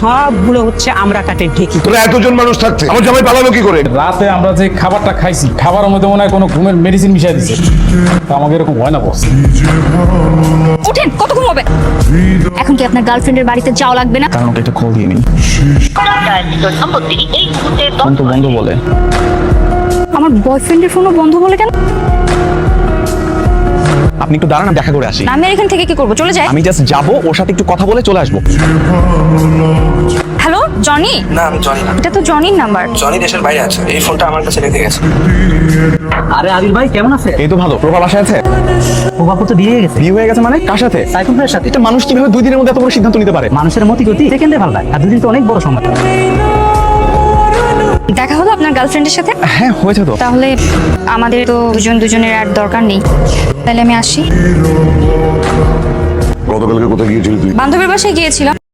সবগুলো হচ্ছে আমরা কাটের ঢেকি। তোরা এতজন মানুষ থাকতে আমার জামাই পালালো কি করে? রাতে আমরা যে খাবারটা খাইছি খাবারের মধ্যে মনে হয় কোনো ঘুমের মেডিসিন মিশিয়ে দিছে। তা আমাকে এরকম হয় না বস। উঠেন, কতক্ষণ হবে? এখন কি আপনার গার্লফ্রেন্ডের বাড়িতে যাওয়া লাগবে না? কারণ ওকে একটা কল দিয়ে নিই। ফোন তো বন্ধ বলে। আমার বয়ফ্রেন্ডের ফোনও বন্ধ বলে কেন? আপনি একটু দাঁড়ান, দেখা করে আসি। আমি আর এখান থেকে কি করব? চলে যাই। আমি জাস্ট যাবো, ওর সাথে একটু কথা বলে চলে আসবো। Hello Johnny? না আমি জনি না, এটা তো জনির নাম্বার। জনি দেশের বাইরে আছে, এই ফোনটা আমার কাছে রেখে গেছে। আরে আবির ভাই কেমন আছে? এই তো ভালো। প্রভা বাসায় আছে? প্রভাবও তো দিয়ে গেছে। বিয়ে হয়ে গেছে মানে? কার সাথে? সাইফুল ভাইয়ের সাথে। এটা মানুষ কিভাবে 2 দিনের মধ্যে এত বড় সিদ্ধান্ত নিতে পারে? মানুষের মতি গতি সেকেন্ডে ভালো লাগে, আর দুদিন তো অনেক বড় সময়। দেখা হলো আপনার গার্লফ্রেন্ডের সাথে? হ্যাঁ হয়েছে তো। তাহলে আমাদের তো দুজনের আর দরকার নেই, তাহলে আমি আসি। গতকালকে কোথায় গিয়েছিলি তুই? বান্ধবীর বাসায় গিয়েছিলাম।